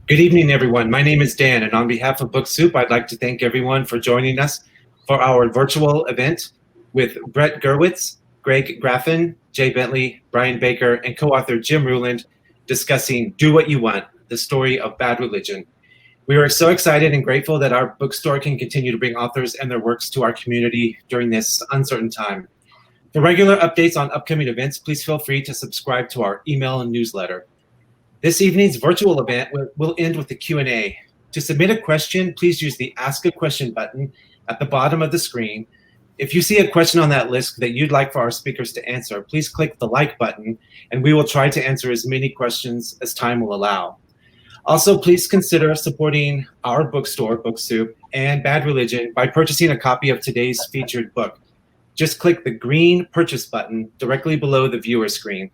Good evening, everyone. My name is Dan, and on behalf of Book Soup, I'd like to thank everyone for joining us for our virtual event with Brett Gurewitz, Greg Graffen, Jay Bentley, Brian Baker, and co-author Jim Ruland discussing Do What You Want, the story of bad religion. We are so excited and grateful that our bookstore can continue to bring authors and their works to our community during this uncertain time. For regular updates on upcoming events, please feel free to subscribe to our email and newsletter. This evening's virtual event will end with a Q&A. To submit a question, please use the Ask a Question button at the bottom of the screen. If you see a question on that list that you'd like for our speakers to answer, please click the like button, and we will try to answer as many questions as time will allow. Also, please consider supporting our bookstore, Book Soup, and Bad Religion by purchasing a copy of today's featured book. Just click the green purchase button directly below the viewer screen.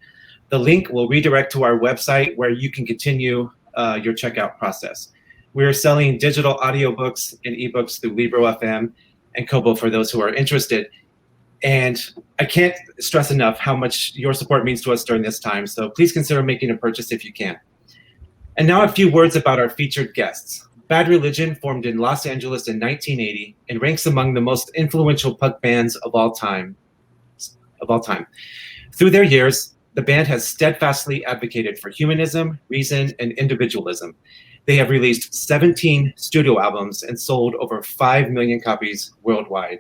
The link will redirect to our website where you can continue your checkout process. We are selling digital audiobooks and ebooks through Libro.fm and Kobo for those who are interested. And I can't stress enough how much your support means to us during this time, so please consider making a purchase if you can. And now a few words about our featured guests. Bad Religion formed in Los Angeles in 1980 and ranks among the most influential punk bands of all time. Through their years, the band has steadfastly advocated for humanism, reason, and individualism. They have released 17 studio albums and sold over 5 million copies worldwide.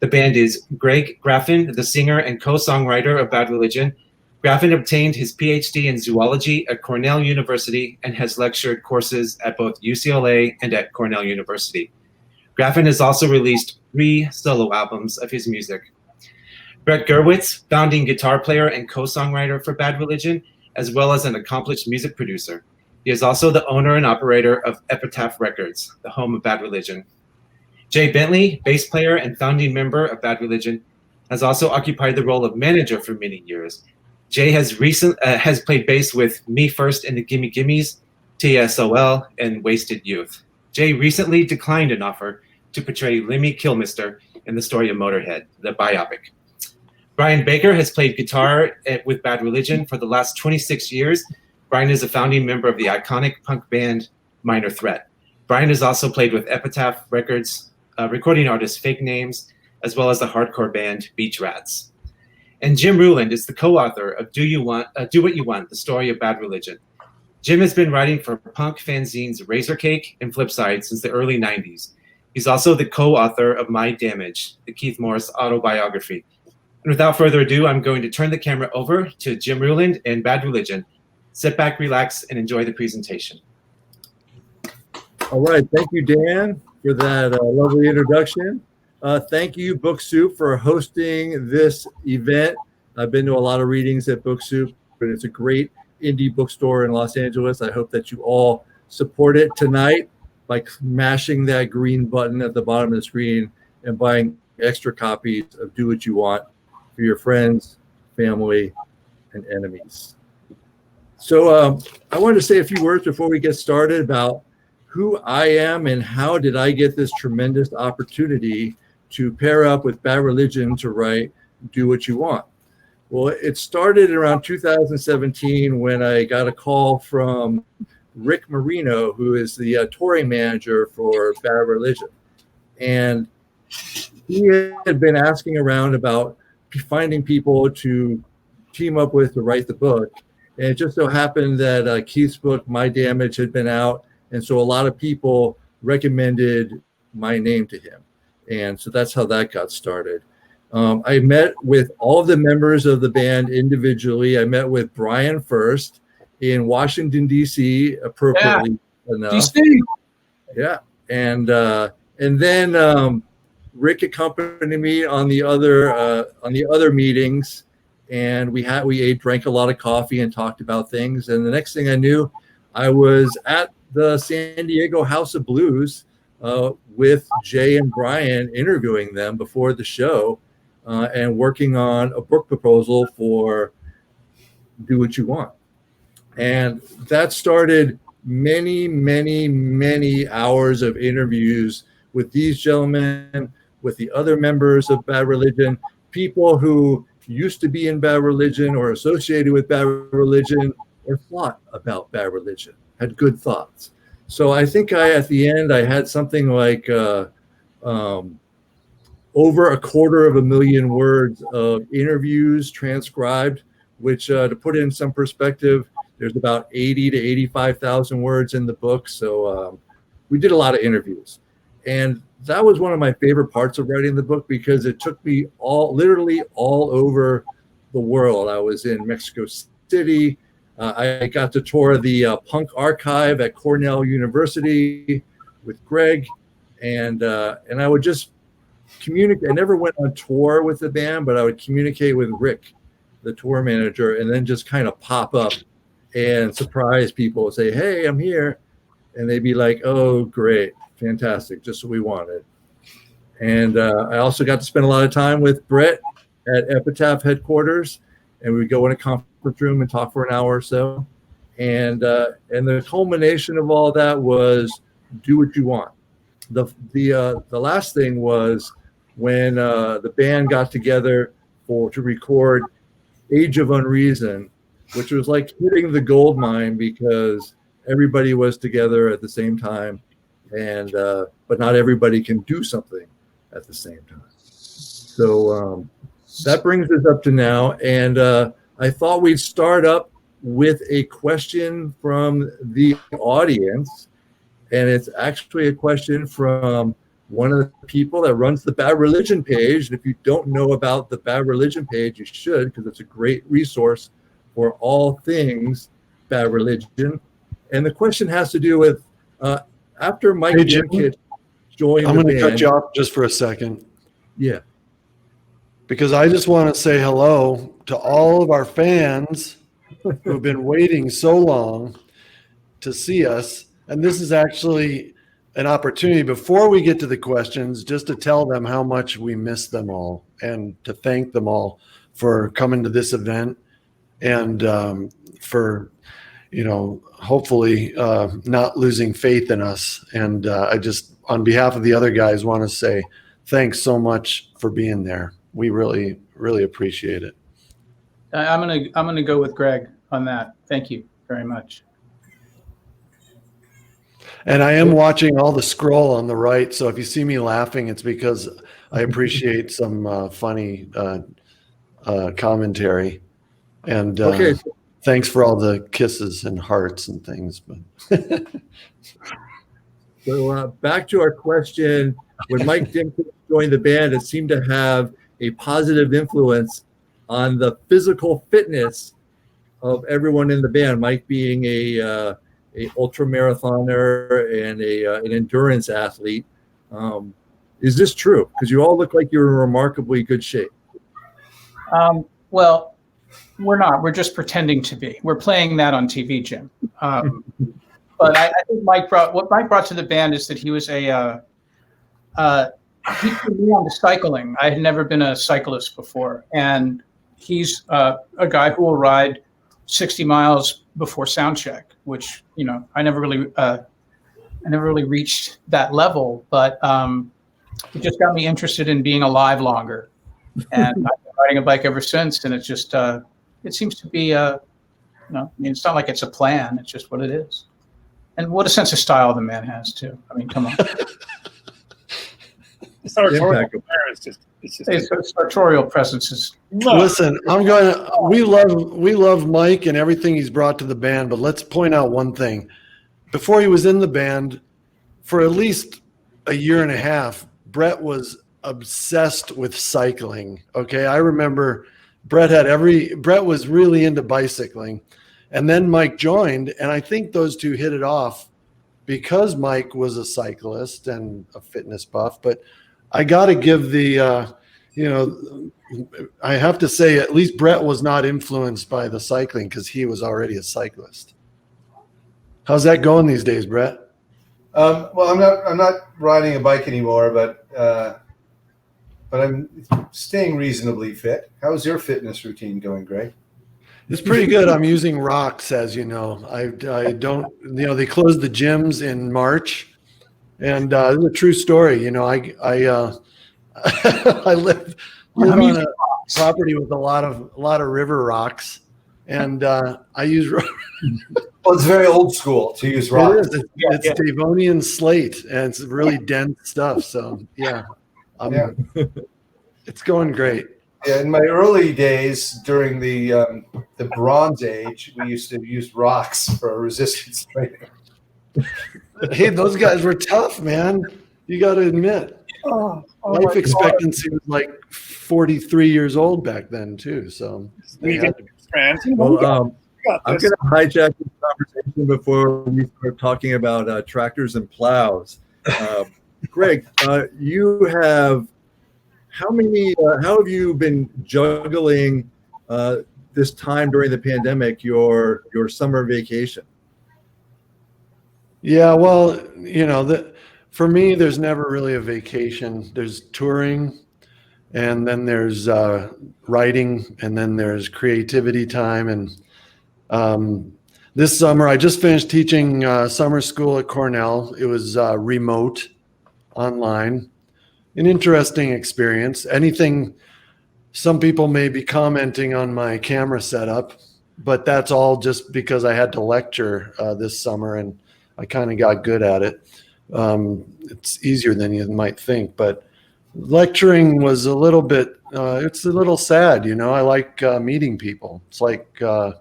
The band is Greg Graffin, the singer and co-songwriter of Bad Religion. Graffin obtained his PhD in zoology at Cornell University and has lectured courses at both UCLA and at Cornell University. Graffin has also released 3 solo albums of his music. Brett Gurewitz, founding guitar player and co-songwriter for Bad Religion, as well as an accomplished music producer. He is also the owner and operator of Epitaph Records, the home of Bad Religion. Jay Bentley, bass player and founding member of Bad Religion, has also occupied the role of manager for many years. Jay has played bass with Me First and the Gimme Gimmes, TSOL, and Wasted Youth. Jay recently declined an offer to portray Lemmy Kilmister in the story of Motorhead, the biopic. Brian Baker has played guitar with Bad Religion for the last 26 years. Brian is a founding member of the iconic punk band Minor Threat. Brian has also played with Epitaph Records, recording artist Fake Names, as well as the hardcore band Beach Rats. And Jim Ruland is the co-author of Do What You Want, the story of Bad Religion. Jim has been writing for punk fanzines Razorcake and Flipside since the early 90s. He's also the co-author of My Damage, the Keith Morris autobiography. And without further ado, I'm going to turn the camera over to Jim Ruland and Bad Religion. Sit back, relax, and enjoy the presentation. All right. Thank you, Dan, for that lovely introduction. Thank you, Book Soup, for hosting this event. I've been to a lot of readings at Book Soup, but it's a great indie bookstore in Los Angeles. I hope that you all support it tonight by mashing that green button at the bottom of the screen and buying extra copies of Do What You Want for your friends, family, and enemies. So I wanted to say a few words before we get started about who I am and how did I get this tremendous opportunity to pair up with Bad Religion to write Do What You Want. Well, it started around 2017 when I got a call from Rick Marino, who is the touring manager for Bad Religion. And he had been asking around about finding people to team up with to write the book. And it just so happened that Keith's book, My Damage, had been out. And so a lot of people recommended my name to him. And so that's how that got started. I met with all of the members of the band individually. I met with Brian first in Washington, D.C., appropriately enough. D.C. Yeah. And then Rick accompanied me on the other meetings, and we drank a lot of coffee and talked about things. And the next thing I knew, I was at the San Diego House of Blues with Jay and Brian, interviewing them before the show and working on a book proposal for Do What You Want. And that started many, many, many hours of interviews with these gentlemen, with the other members of Bad Religion, people who used to be in Bad Religion or associated with Bad Religion or thought about Bad Religion. had good thoughts. So I think at the end, I had something like over 250,000 words of interviews transcribed, which to put it in some perspective, there's about 80 to 85,000 words in the book. So we did a lot of interviews. And that was one of my favorite parts of writing the book, because it took me literally all over the world. I was in Mexico City. I got to tour the punk archive at Cornell University with Greg. And I would just communicate. I never went on tour with the band, but I would communicate with Rick, the tour manager, and then just kind of pop up and surprise people, say, hey, I'm here. And they'd be like, oh, great, fantastic, just what we wanted. And I also got to spend a lot of time with Brett at Epitaph headquarters, and we'd go in a conference room and talk for an hour or so. And the culmination of all that was do what you want. The last thing was when the band got together to record Age of Unreason, which was like hitting the gold mine, because everybody was together at the same time, and but not everybody can do something at the same time. So that brings us up to now, and I thought we'd start up with a question from the audience, and it's actually a question from one of the people that runs the Bad Religion page. And if you don't know about the Bad Religion page, you should, because it's a great resource for all things Bad Religion. And the question has to do with after Mike Dimkit joined the band. I'm going to cut you off just for a second. Yeah. Because I just want to say hello to all of our fans who've been waiting so long to see us. And this is actually an opportunity, before we get to the questions, just to tell them how much we miss them all, and to thank them all for coming to this event, and for, hopefully not losing faith in us. And I just, on behalf of the other guys, want to say thanks so much for being there. We really, really appreciate it. I'm gonna go with Greg on that. Thank you very much. And I am watching all the scroll on the right, so if you see me laughing, it's because I appreciate some funny commentary. And okay. Thanks for all the kisses and hearts and things. So back to our question. When Mike Dimkit joined the band, it seemed to have a positive influence on the physical fitness of everyone in the band. Mike being a ultra marathoner and an endurance athlete. Is this true? Because you all look like you're in remarkably good shape. Well, we're not. We're just pretending to be. We're playing that on TV, Jim. But I think what Mike brought to the band is that he was he put me on to cycling. I had never been a cyclist before, and he's a guy who will ride 60 miles before sound check, which I never really reached that level, but it just got me interested in being alive longer, and I've been riding a bike ever since. And it's just it seems to be it's not like it's a plan; it's just what it is. And what a sense of style the man has too. I mean, come on. Sartorial presence is. Listen, we love Mike and everything he's brought to the band, but let's point out one thing. Before he was in the band, for at least a year and a half, Brett was obsessed with cycling. Okay, I remember Brett was really into bicycling, and then Mike joined, and I think those two hit it off because Mike was a cyclist and a fitness buff. But I got to give I have to say, at least Brett was not influenced by the cycling, because he was already a cyclist. How's that going these days, Brett? Well, I'm not riding a bike anymore, but I'm staying reasonably fit. How's your fitness routine going, Greg? It's pretty good. I'm using rocks, as you know. I don't, they closed the gyms in March, and it's a true story. I live on a property with a lot of river rocks, and I use. Well, it's very old school to use rock. It is. It's Devonian slate, and it's really dense stuff. So yeah, it's going great. Yeah, in my early days during the Bronze Age, we used to use rocks for resistance training. Hey, those guys were tough, man. You got to admit. Life expectancy was like 43 years old back then too. So well, I'm going to hijack this conversation before we start talking about tractors and plows. Greg, you have how have you been juggling this time during the pandemic, your summer vacation? Yeah, well, for me, there's never really a vacation. There's touring, and then there's writing, and then there's creativity time. And this summer, I just finished teaching summer school at Cornell. It was remote, online, an interesting experience. Some people may be commenting on my camera setup, but that's all just because I had to lecture this summer, and I kind of got good at it. It's easier than you might think, but lecturing was a little bit, it's a little sad. I like meeting people. It's like, I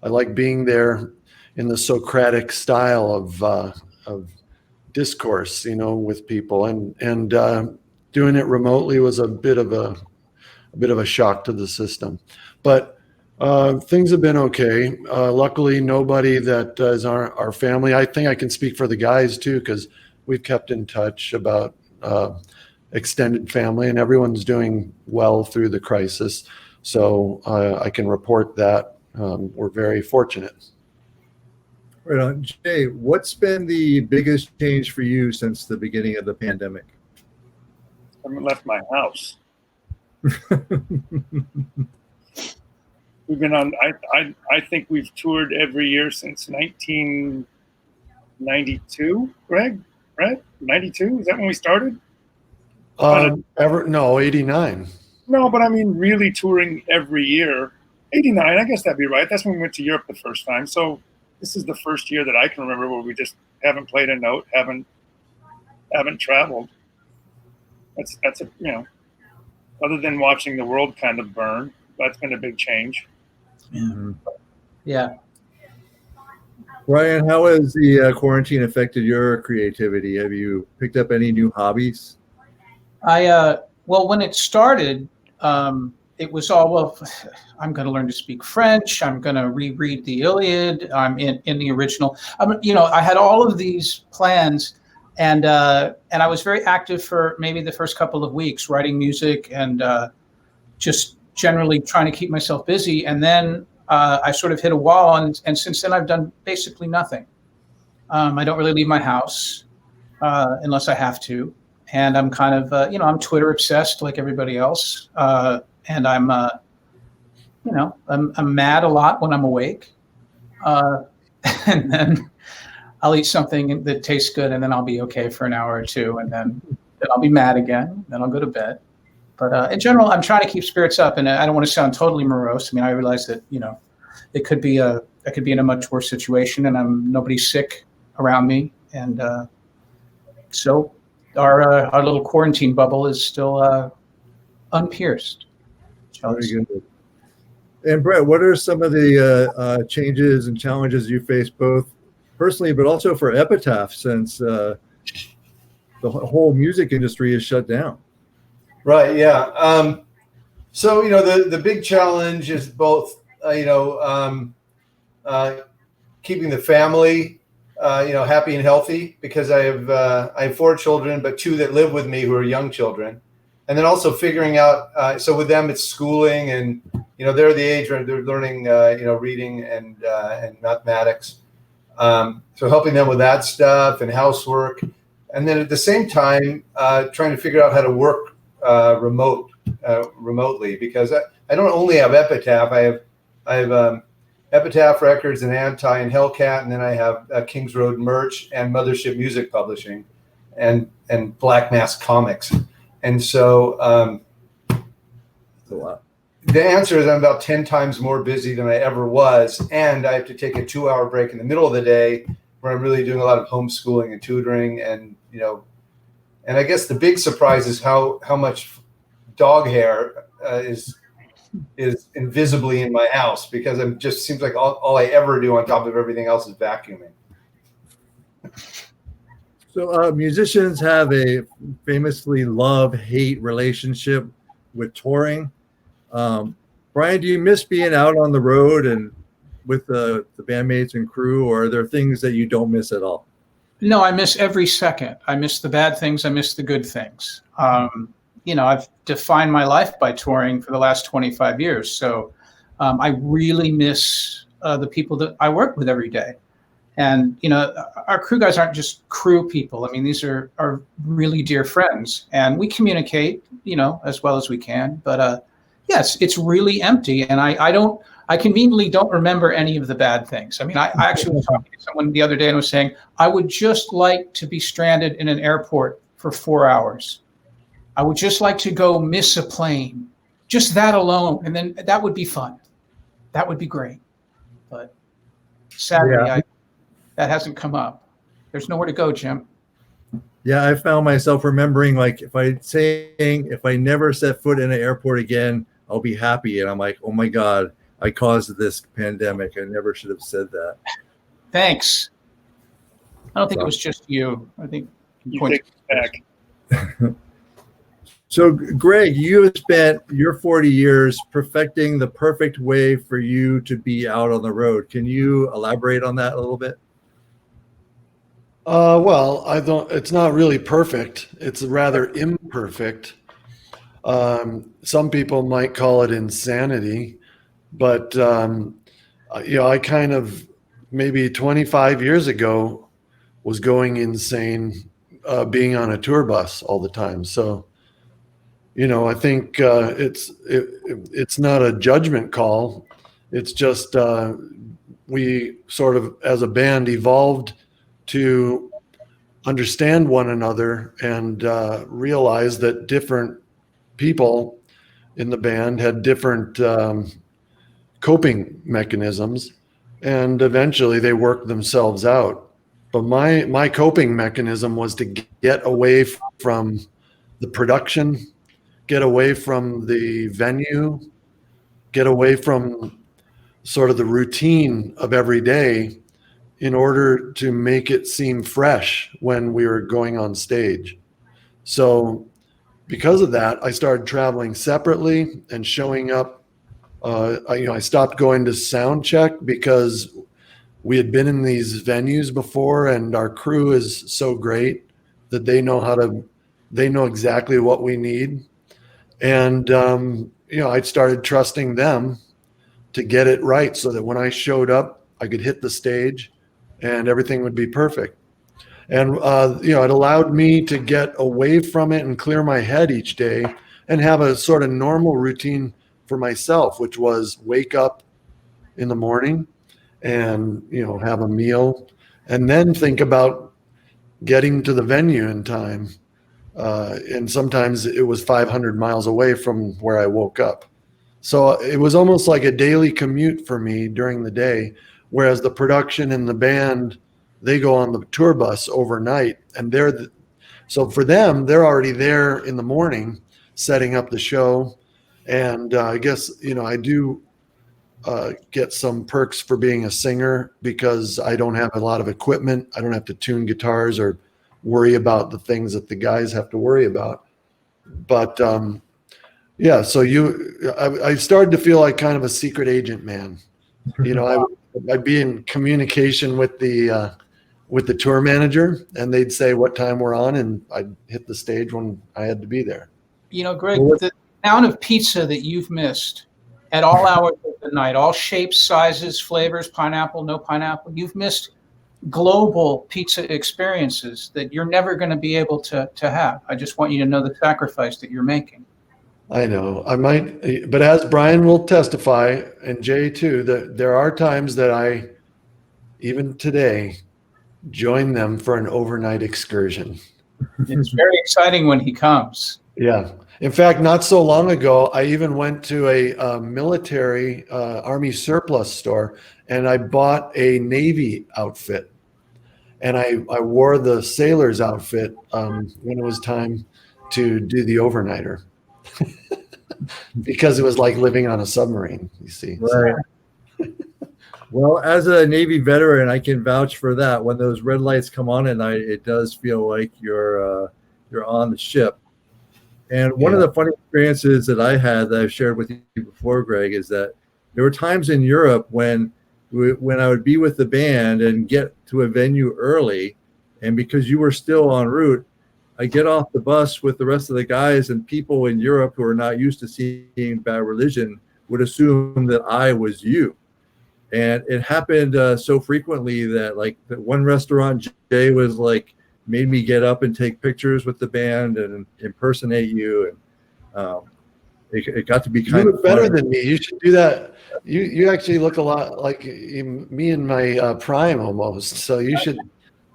like being there in the Socratic style of discourse, with people, and doing it remotely was a bit of a shock to the system, but things have been okay. Luckily, nobody that is our family. I think I can speak for the guys too, because we've kept in touch about extended family, and everyone's doing well through the crisis. So I can report that we're very fortunate. Right on. Jay, what's been the biggest change for you since the beginning of the pandemic? I haven't left my house. We've been on. I think we've toured every year since 1992. Greg, right? 92? Is that when we started? No, 89. No, but I mean, really touring every year. 89. I guess that'd be right. That's when we went to Europe the first time. So this is the first year that I can remember where we just haven't played a note, haven't traveled. That's a other than watching the world kind of burn, that's been a big change. Yeah. Ryan, how has the quarantine affected your creativity? Have you picked up any new hobbies? Well, when it started, it was all, well, I'm going to learn to speak French. I'm going to reread the Iliad. I'm in the original. I had all of these plans, and I was very active for maybe the first couple of weeks, writing music and just generally trying to keep myself busy. And then I sort of hit a wall, and since then I've done basically nothing. I don't really leave my house unless I have to. And I'm kind of, I'm Twitter obsessed like everybody else. And I'm mad a lot when I'm awake. And then I'll eat something that tastes good, and then I'll be okay for an hour or two. And then I'll be mad again. Then I'll go to bed. But in general, I'm trying to keep spirits up, and I don't want to sound totally morose. I mean, I realize that, I could be in a much worse situation, and nobody's sick around me. And so our little quarantine bubble is still unpierced. Very good. And Brett, what are some of the changes and challenges you face both personally, but also for Epitaph, since the whole music industry is shut down? Right. Yeah. So the big challenge is both keeping the family happy and healthy, because I have 4 children, but 2 that live with me who are young children, and then also figuring out. So with them, it's schooling, and they're the age where they're learning reading and mathematics. So helping them with that stuff and housework, and then at the same time trying to figure out how to work remotely, because I don't only have Epitaph. I have Epitaph Records and Anti and Hellcat, and then I have Kings Road Merch and Mothership Music Publishing, and Black Mask Comics, and so a lot. the answer is I'm about 10 times more busy than I ever was. And I have to take a 2-hour break in the middle of the day where I'm really doing a lot of homeschooling and tutoring. And, and I guess the big surprise is how much dog hair is invisibly in my house, because it just seems like all I ever do on top of everything else is vacuuming. So musicians have a famously love-hate relationship with touring. Brian, do you miss being out on the road and with the bandmates and crew, or are there things that you don't miss at all? No, I miss every second. I miss the bad things. I miss the good things. I've defined my life by touring for the last 25 years. So I really miss the people that I work with every day. And, our crew guys aren't just crew people. I mean, these are really dear friends, and we communicate, as well as we can. But yes, it's really empty. And I conveniently don't remember any of the bad things. I mean, I actually was talking to someone the other day and was saying, I would just like to be stranded in an airport for 4 hours. I would just like to go miss a plane, just that alone. And then that would be fun. That would be great. But sadly, that hasn't come up. There's nowhere to go, Jim. Yeah, I found myself remembering, like, if I never set foot in an airport again, I'll be happy. And I'm like, oh my God, I caused this pandemic. I never should have said that. Thanks. I don't think it was just you. I think you take it back. So, Greg, you have spent your 40 years perfecting the perfect way for you to be out on the road. Can you elaborate on that a little bit? Well, it's not really perfect. It's rather imperfect. Some people might call it insanity, but, I kind of maybe 25 years ago was going insane, being on a tour bus all the time. So, I think it's not a judgment call. It's just we sort of, as a band, evolved to understand one another and realize that different people in the band had different coping mechanisms, and eventually they worked themselves out. But my coping mechanism was to get away from the production, get away from the venue, get away from sort of the routine of every day, in order to make it seem fresh when we were going on stage. So because of that, I started traveling separately and showing up. I stopped going to sound check because we had been in these venues before, and our crew is so great that they know exactly what we need. And, I started trusting them to get it right so that when I showed up, I could hit the stage and everything would be perfect. And, it allowed me to get away from it and clear my head each day and have a sort of normal routine for myself, which was wake up in the morning and, have a meal and then think about getting to the venue in time. And sometimes it was 500 miles away from where I woke up. So it was almost like a daily commute for me during the day. Whereas the production and the band, they go on the tour bus overnight, and so for them, they're already there in the morning setting up the show. And I guess, I do get some perks for being a singer because I don't have a lot of equipment. I don't have to tune guitars or worry about the things that the guys have to worry about. But so I started to feel like kind of a secret agent, man. I'd be in communication with the tour manager, and they'd say what time we're on, and I'd hit the stage when I had to be there. Greg, the amount of pizza that you've missed at all hours of the night, all shapes, sizes, flavors, pineapple, no pineapple, you've missed global pizza experiences that you're never going to be able to have. I just want you to know the sacrifice that you're making. I know I might, but as Brian will testify, and Jay too, that there are times that I, even today, join them for an overnight excursion. It's very exciting when he comes. Yeah. In fact, not so long ago, I even went to a military Army surplus store and I bought a Navy outfit. And I wore the sailor's outfit when it was time to do the overnighter because it was like living on a submarine, you see. Right. Well, as a Navy veteran, I can vouch for that. When those red lights come on at night, it does feel like you're on the ship. And one of the funny experiences that I had that I've shared with you before, Greg, is that there were times in Europe when I would be with the band and get to a venue early, and because you were still en route, I get off the bus with the rest of the guys, and people in Europe who are not used to seeing Bad Religion would assume that I was you. And it happened so frequently that like that one restaurant, Jay was like, made me get up and take pictures with the band and impersonate you. And it got to be kind you of look better than me. You should do that. You actually look a lot like me in my prime almost. So you should.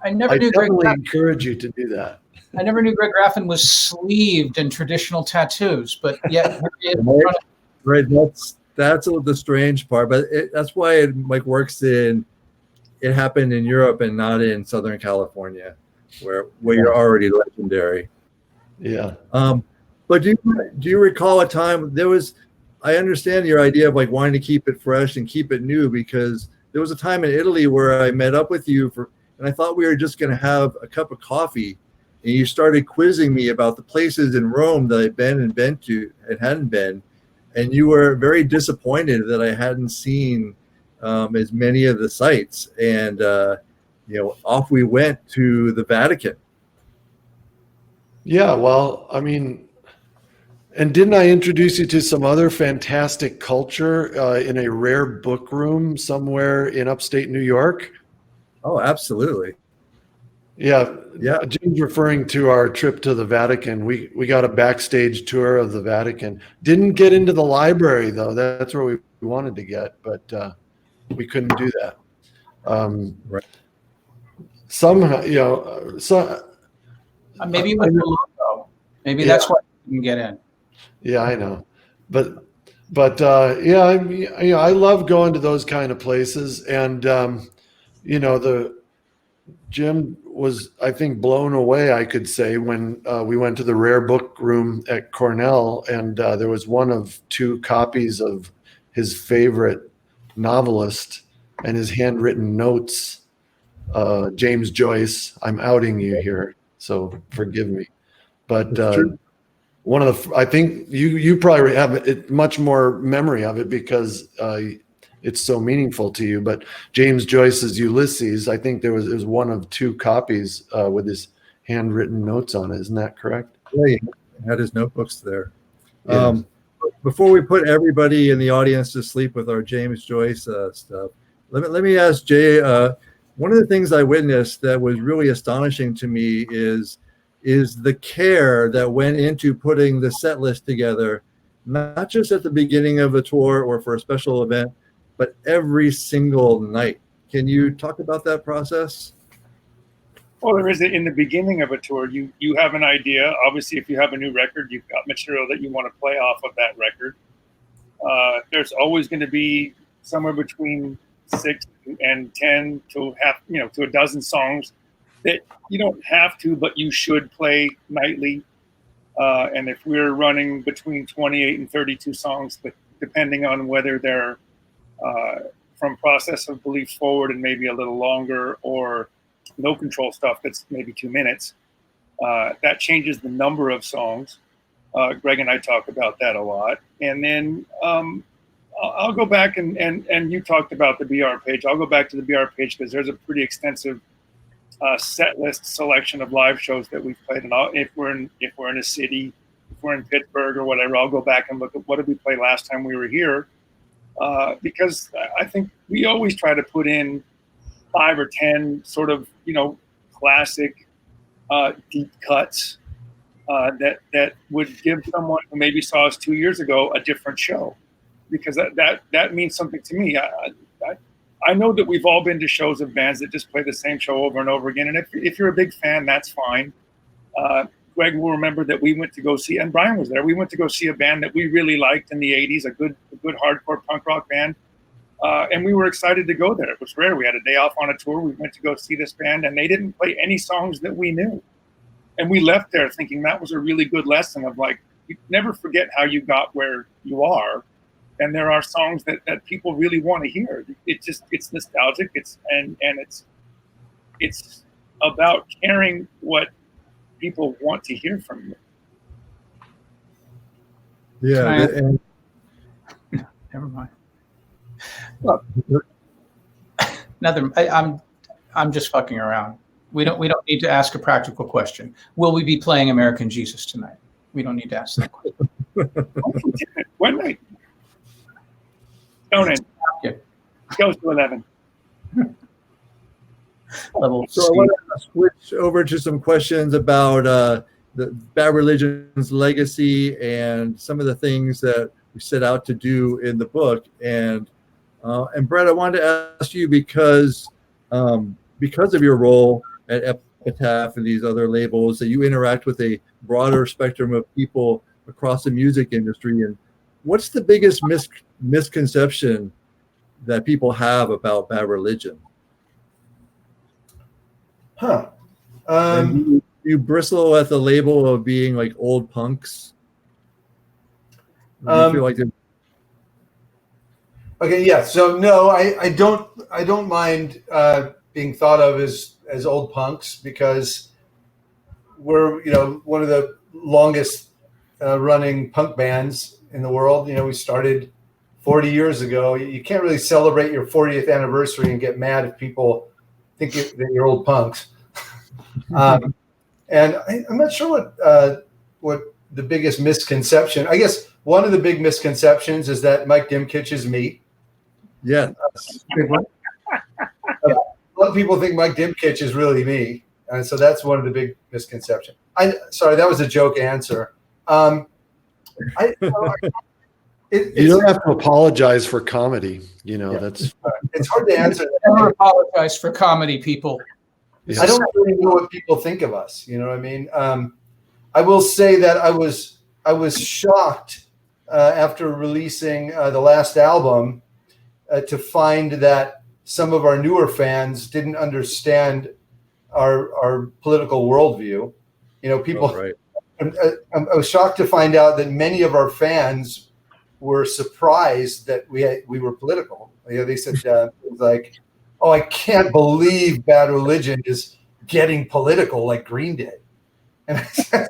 I never I knew Greg. definitely encourage you to do that. I never knew Greg Graffin was sleeved in traditional tattoos, but yet right. That's the strange part, but that's why it like works in. It happened in Europe and not in Southern California, where you're already legendary. Yeah. But do you recall a time there was? I understand your idea of like wanting to keep it fresh and keep it new, because there was a time in Italy where I met up with you and I thought we were just going to have a cup of coffee, and you started quizzing me about the places in Rome that I'd been to and hadn't been, and you were very disappointed that I hadn't seen as many of the sites, and off we went to the Vatican. Yeah, well, I mean, and didn't I introduce you to some other fantastic culture in a rare book room somewhere in upstate New York? Oh, absolutely. Yeah. Yeah. Jim's referring to our trip to the Vatican. We got a backstage tour of the Vatican. Didn't get into the library, though. That's where we wanted to get, but we couldn't do that. Right. Somehow, maybe with the logo. Maybe that's why you can get in. Yeah, I know, but I love going to those kind of places, and Jim was, I think, blown away, I could say, when we went to the rare book room at Cornell, and there was one of two copies of his favorite novelist and his handwritten notes, James Joyce. I'm outing you here, so forgive me, but one of the, I think you probably have much more memory of it because it's so meaningful to you. But James Joyce's Ulysses, I think there was one of two copies with his handwritten notes on it. Isn't that correct? Yeah, he had his notebooks there. Yeah. Before we put everybody in the audience to sleep with our James Joyce stuff, let me ask Jay. One of the things I witnessed that was really astonishing to me is the care that went into putting the set list together, not just at the beginning of a tour or for a special event, but every single night. Can you talk about that process? Well, there is in the beginning of a tour, you have an idea. Obviously, if you have a new record, you've got material that you want to play off of that record. There's always going to be somewhere between 6 and 10 to a dozen songs that you don't have to, but you should play nightly. And if we're running between 28 and 32 songs, but depending on whether they're from Process of Belief forward and maybe a little longer, or No Control stuff that's maybe 2 minutes, that changes the number of songs. Greg and I talk about that a lot. And then I'll go back and you talked about the BR page. I'll go back to the BR page because there's a pretty extensive set list selection of live shows that we've played. And if we're in a city, if we're in Pittsburgh or whatever, I'll go back and look at what did we play last time we were here. Because I think we always try to put in 5 or 10 sort of, classic deep cuts that would give someone who maybe saw us 2 years ago a different show, because that means something to me. I know that we've all been to shows of bands that just play the same show over and over again. And if you're a big fan, that's fine. Greg will remember that we went to go see, and Brian was there. We went to go see a band that we really liked in the '80s, a good hardcore punk rock band, and we were excited to go there. It was rare. We had a day off on a tour. We went to go see this band, and they didn't play any songs that we knew, and we left there thinking that was a really good lesson of like, you never forget how you got where you are, and there are songs that people really want to hear. It's nostalgic. It's about caring what people want to hear from you. Yeah. Never mind. Look, I'm just fucking around. We don't need to ask a practical question. Will we be playing American Jesus tonight? We don't need to ask that question. One night. Don't it? Goes to 11. Level So I want to switch over to some questions about the Bad Religion's legacy and some of the things that we set out to do in the book. And Brett, I wanted to ask you because of your role at Epitaph and these other labels, that you interact with a broader spectrum of people across the music industry. And what's the biggest misconception that people have about Bad Religion? Huh. You bristle at the label of being like old punks. Do you feel like Okay, yeah. So no, I don't mind being thought of as old punks, because we're one of the longest running punk bands in the world. We started 40 years ago. You can't really celebrate your 40th anniversary and get mad if people think that you're old punks. And I'm not sure what the biggest misconception. I guess one of the big misconceptions is that Mike Dimkich is me. Yeah. A lot of people think Mike Dimkich is really me, and so that's one of the big misconceptions. Sorry, that was a joke answer. You don't have to apologize for comedy. That's it's hard to answer. Never apologize for comedy, people. yes. I don't really know what people think of us. You know what I mean? I will say that I was shocked after releasing the last album to find that some of our newer fans didn't understand our political worldview. People. Oh, right. I was shocked to find out that many of our fans were surprised that we were political. They said things like, "Oh, I can't believe Bad Religion is getting political like Green Day," and I said,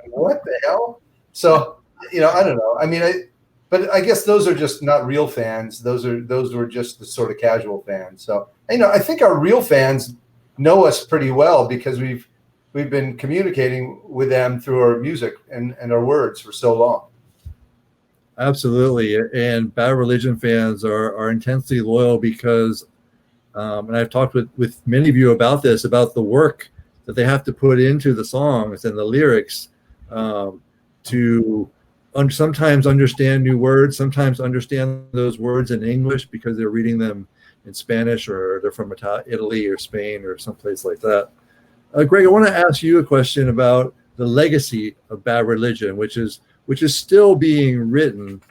"What the hell?" So I don't know. I mean, but I guess those are just not real fans. Those were just the sort of casual fans. So I think our real fans know us pretty well, because we've been communicating with them through our music and our words for so long. Absolutely. And Bad Religion fans are intensely loyal because, and I've talked with many of you about this, about the work that they have to put into the songs and the lyrics to sometimes understand new words, sometimes understand those words in English because they're reading them in Spanish, or they're from Italy or Spain or someplace like that. Greg, I want to ask you a question about the legacy of Bad Religion, which is still being written.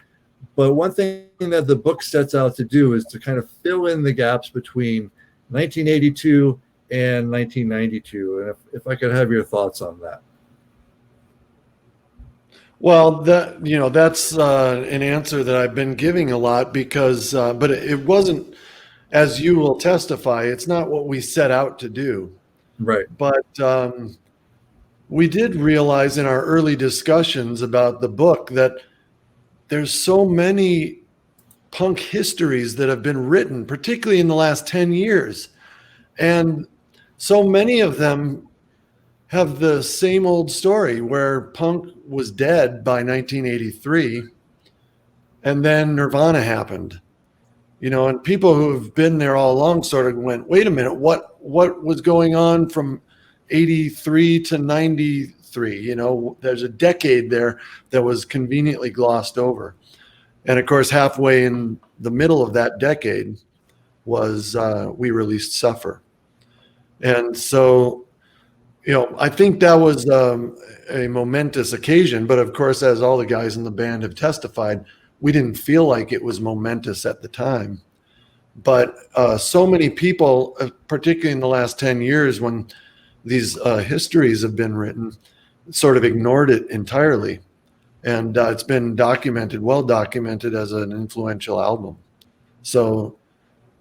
But one thing that the book sets out to do is to kind of fill in the gaps between 1982 and 1992. And if I could have your thoughts on that. Well, that's an answer that I've been giving a lot because, but it wasn't, as you will testify, it's not what we set out to do. Right. But we did realize in our early discussions about the book that there's so many punk histories that have been written, particularly in the last 10 years. And so many of them have the same old story where punk was dead by 1983 and then Nirvana happened. And people who have been there all along sort of went, wait a minute, what was going on from 83 to 93? There's a decade there that was conveniently glossed over. And of course, halfway in the middle of that decade was we released Suffer. And so I think that was a momentous occasion, but of course, as all the guys in the band have testified, we didn't feel like it was momentous at the time. But so many people, particularly in the last 10 years when these histories have been written, sort of ignored it entirely. And it's been well documented as an influential album. So,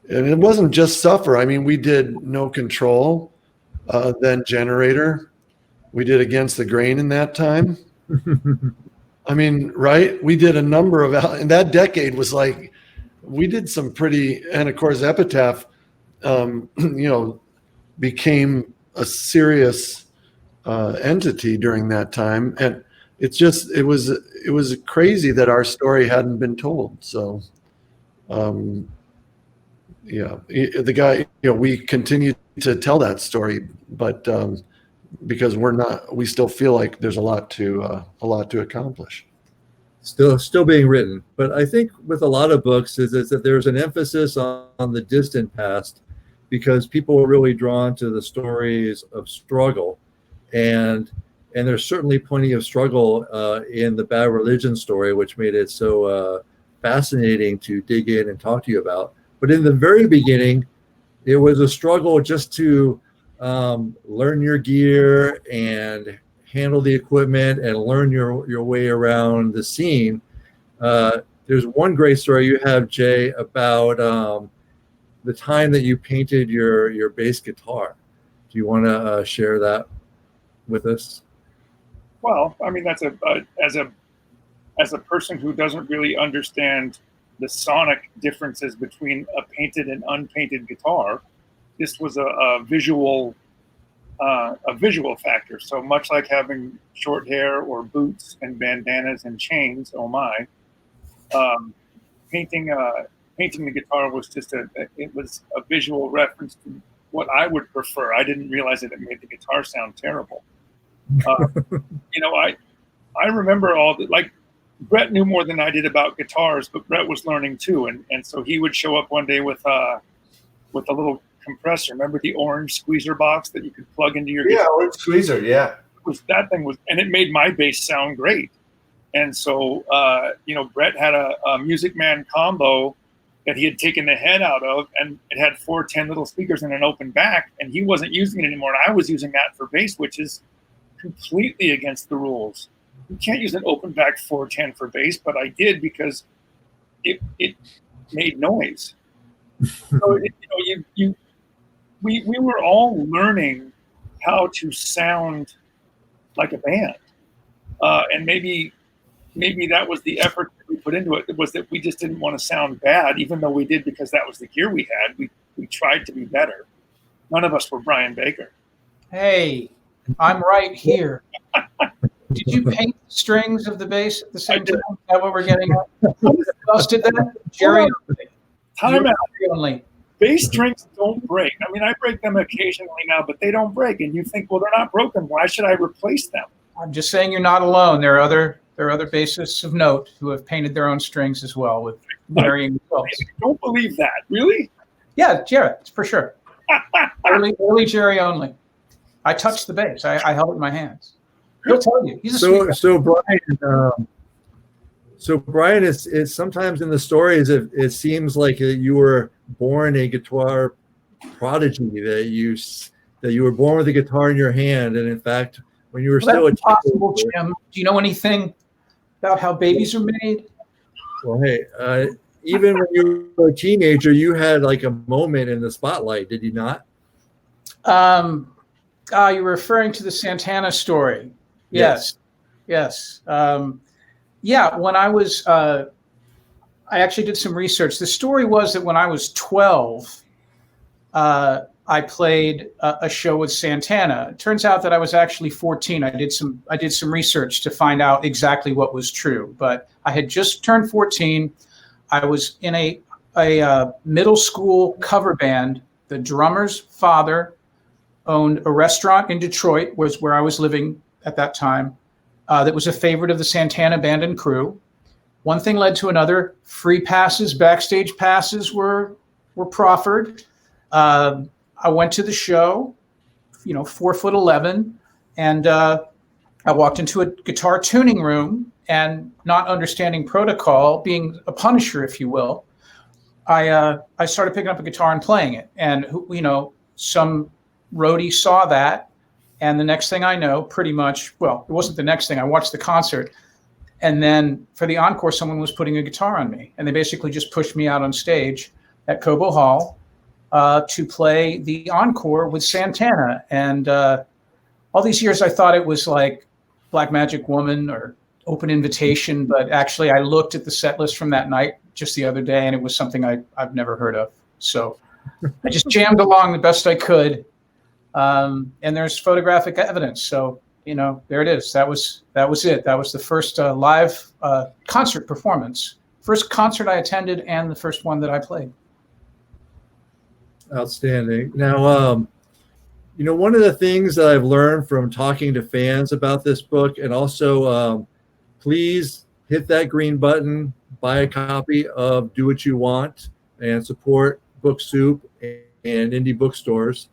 and it wasn't just Suffer. I mean, we did No Control, then Generator. We did Against the Grain in that time. I mean, right? We did a number of, and that decade was like, we did some pretty, and of course, Epitaph, became a serious entity during that time. And it's just, it was crazy that our story hadn't been told. So, the guy, we continue to tell that story, but because we still feel like there's a lot to accomplish. Still being written. But I think with a lot of books is that there's an emphasis on the distant past, because people were really drawn to the stories of struggle. And there's certainly plenty of struggle in the Bad Religion story, which made it so fascinating to dig in and talk to you about. But in the very beginning, it was a struggle just to learn your gear and handle the equipment and learn your way around the scene. There's one great story you have, Jay, about the time that you painted your bass guitar. Do you want to share that with us? Well, I mean, that's as a person who doesn't really understand the sonic differences between a painted and unpainted guitar, this was a visual factor. So much like having short hair or boots and bandanas and chains, oh my, painting the guitar was just a visual reference to what I would prefer. I didn't realize that it made the guitar sound terrible. I remember like Brett knew more than I did about guitars, but Brett was learning too. And so he would show up one day with a little compressor. Remember the orange squeezer box that you could plug into your guitar? Yeah, orange squeezer, yeah. And it made my bass sound great. And so, Brett had a Music Man combo that he had taken the head out of, and it had 410 little speakers and an open back, and he wasn't using it anymore. And I was using that for bass, which is completely against the rules. You can't use an open back 410 for bass, but I did because it made noise. So we were all learning how to sound like a band, and maybe that was the effort that we put into it. Was that we just didn't want to sound bad, even though we did, because that was the gear we had. We tried to be better. None of us were Brian Baker. Hey, I'm right here. Did you paint the strings of the bass at the same time? Is that what we're getting at? Who else did that? Jerry. Time out. Only. Bass strings don't break. I mean, I break them occasionally now, but they don't break. And you think, well, they're not broken. Why should I replace them? I'm just saying you're not alone. There are other bassists of note who have painted their own strings as well with varying results. I don't believe that. Really? Yeah, Jerry, for sure. early Jerry only. I touched the bass. I held it in my hands. He'll tell you. He's a sweet guy. So Brian, it's sometimes in the stories it seems like you were born a guitar prodigy, that you were born with a guitar in your hand, and in fact, when you were still a possible, Jim. Do you know anything about how babies are made? Well, hey, even when you were a teenager, you had like a moment in the spotlight, did you not? You're referring to the Santana story. Yes. When I was, I actually did some research. The story was that when I was 12, I played a show with Santana. It turns out that I was actually 14. I did some research to find out exactly what was true. But I had just turned 14. I was in a middle school cover band. The drummer's father owned a restaurant in Detroit, was where I was living at that time. That was a favorite of the Santana band and crew. One thing led to another. Free passes, backstage passes were proffered. I went to the show. 4'11", and I walked into a guitar tuning room, and not understanding protocol, being a punisher, if you will, I started picking up a guitar and playing it. And some roadie saw that, and the next thing I know, pretty much, well, it wasn't the next thing. I watched the concert, and then for the encore, someone was putting a guitar on me, and they basically just pushed me out on stage at Cobo Hall to play the encore with Santana. And all these years, I thought it was like Black Magic Woman or Open Invitation, but actually I looked at the set list from that night just the other day, and it was something I've never heard of. So I just jammed along the best I could. And there's photographic evidence. So, there it is. That was it. That was the first live concert performance. First concert I attended and the first one that I played. Outstanding. Now, one of the things that I've learned from talking to fans about this book, and also please hit that green button, buy a copy of Do What You Want, and support Book Soup and indie bookstores.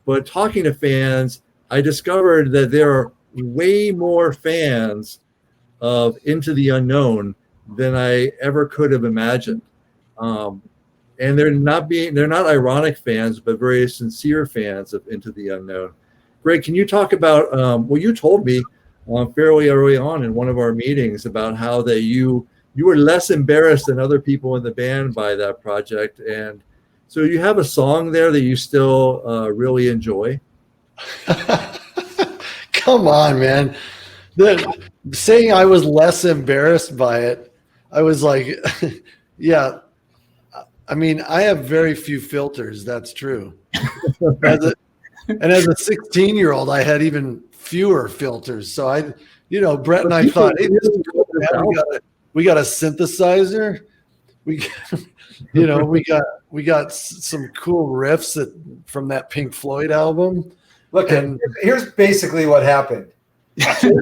But talking to fans, I discovered that there are way more fans of Into the Unknown than I ever could have imagined. And they're not ironic fans, but very sincere fans of Into the Unknown. Greg, can you talk about, you told me fairly early on in one of our meetings about how that you were less embarrassed than other people in the band by that project. And so you have a song there that you still really enjoy? Come on, man. Saying I was less embarrassed by it, I was like, yeah. I mean, I have very few filters. That's true. As a 16-year-old, I had even fewer filters. So Brett and I thought, hey, this is cool, man. We got a synthesizer. We got some cool riffs from that Pink Floyd album. Look, here's basically what happened. He said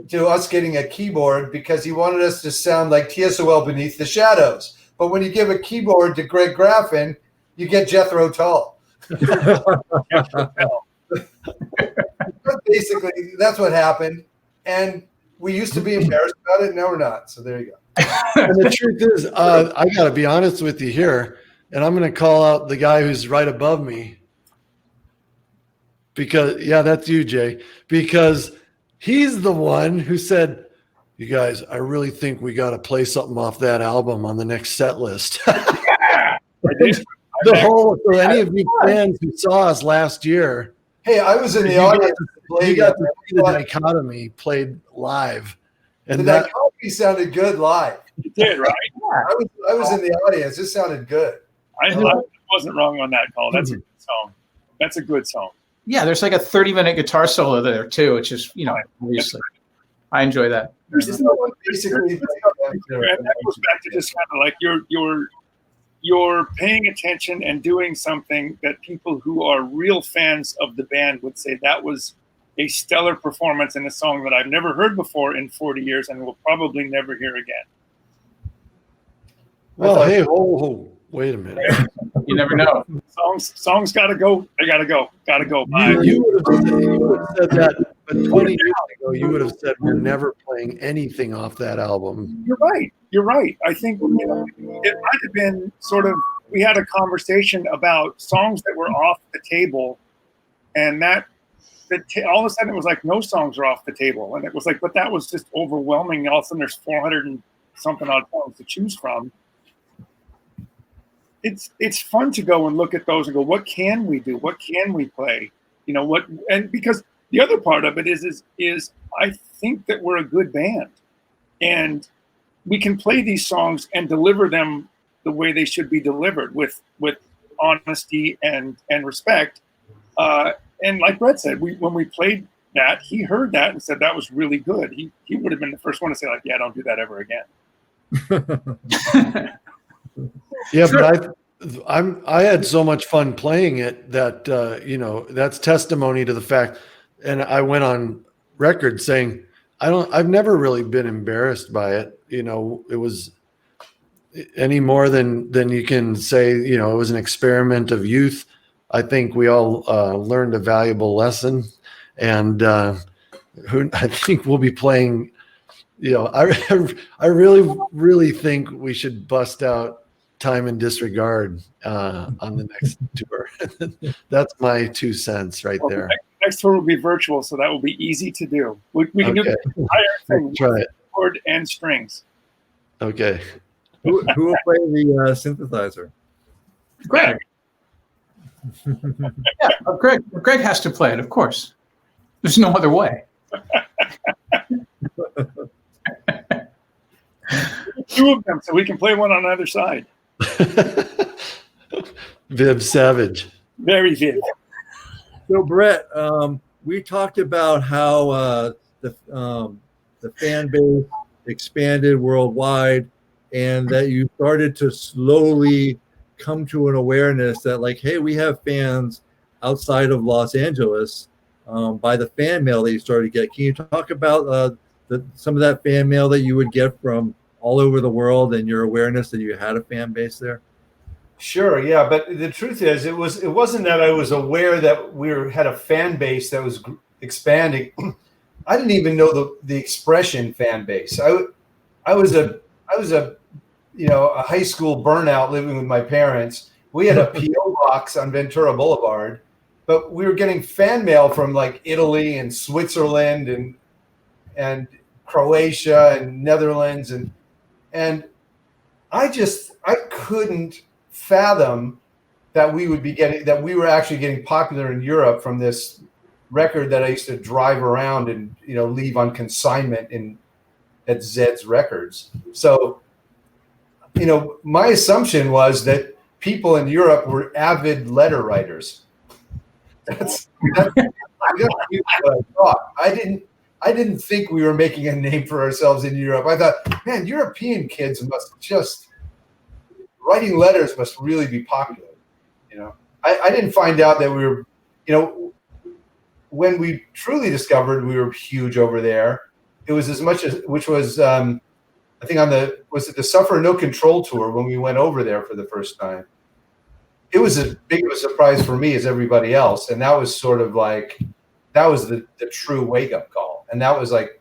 to us getting a keyboard because he wanted us to sound like TSOL Beneath the Shadows. But when you give a keyboard to Greg Graffin, you get Jethro Tull. Basically, that's what happened. And we used to be embarrassed about it. Now we're not. So there you go. And the truth is, I got to be honest with you here, and I'm going to call out the guy who's right above me. Because, yeah, that's you, Jay. Because he's the one who said, you guys, I really think we got to play something off that album on the next set list. I did. For any of you fans who saw us last year. Hey, I was in the audience. You got to see the Dichotomy played live. And the Dichotomy sounded good live. It did, right? I was in the audience. It sounded good. I wasn't wrong on that call. That's a good song. That's a good song. Yeah, there's like a 30-minute guitar solo there too, which is, obviously, I enjoy that. Basically, and that goes back to just kind of like you're paying attention and doing something that people who are real fans of the band would say that was a stellar performance in a song that I've never heard before in 40 years and will probably never hear again. Well, hey, wait a minute. You never know. Songs gotta go. They gotta go. Gotta go. You would have said that, but 20 years ago, you would have said we're never playing anything off that album. You're right. I think it might have been sort of, we had a conversation about songs that were off the table, and all of a sudden it was like no songs are off the table, and it was like, but that was just overwhelming. All of a sudden there's 400 and something odd songs to choose from. It's fun to go and look at those and go, what can we do? What can we play? And because the other part of it is I think that we're a good band, and we can play these songs and deliver them the way they should be delivered with honesty and respect. And like Brett said, when we played that, he heard that and said that was really good. He would have been the first one to say, like, yeah, don't do that ever again. Yeah, but I had so much fun playing it that that's testimony to the fact. And I went on record saying I've never really been embarrassed by it. It was any more than you can say. It was an experiment of youth. I think we all learned a valuable lesson, and I think we'll be playing. I really think we should bust out Time and Disregard on the next tour. That's my 2 cents right there. Next tour will be virtual, so that will be easy to do. We can do the entire thing. Try it. Chord and strings. Okay. Who will play the synthesizer? Greg. Yeah, Greg has to play it, of course. There's no other way. 2 of them, so we can play one on either side. Viv Savage. Very vivid. So Brett, we talked about how the fan base expanded worldwide, and that you started to slowly come to an awareness that, like, hey, we have fans outside of Los Angeles by the fan mail that you started to get. Can you talk about some of that fan mail that you would get from all over the world and your awareness that you had a fan base there? Sure, yeah, but the truth is, it wasn't that I was aware that we had a fan base that was expanding. I didn't even know the expression fan base. I was a high school burnout living with my parents. We had a PO box on Ventura Boulevard, but we were getting fan mail from like Italy and Switzerland and Croatia and Netherlands and I couldn't fathom that we were actually getting popular in Europe from this record that I used to drive around and leave on consignment at Zed's Records. So my assumption was that people in Europe were avid letter writers. That's what I thought. I didn't think we were making a name for ourselves in Europe. I thought, man, European kids must just writing letters must really be popular. I didn't find out that we were, when we truly discovered we were huge over there, it was as much as, which was, I think was it the Suffer No Control tour when we went over there for the first time? It was as big of a surprise for me as everybody else. And that was sort of like, that was the true wake-up call. And that was like,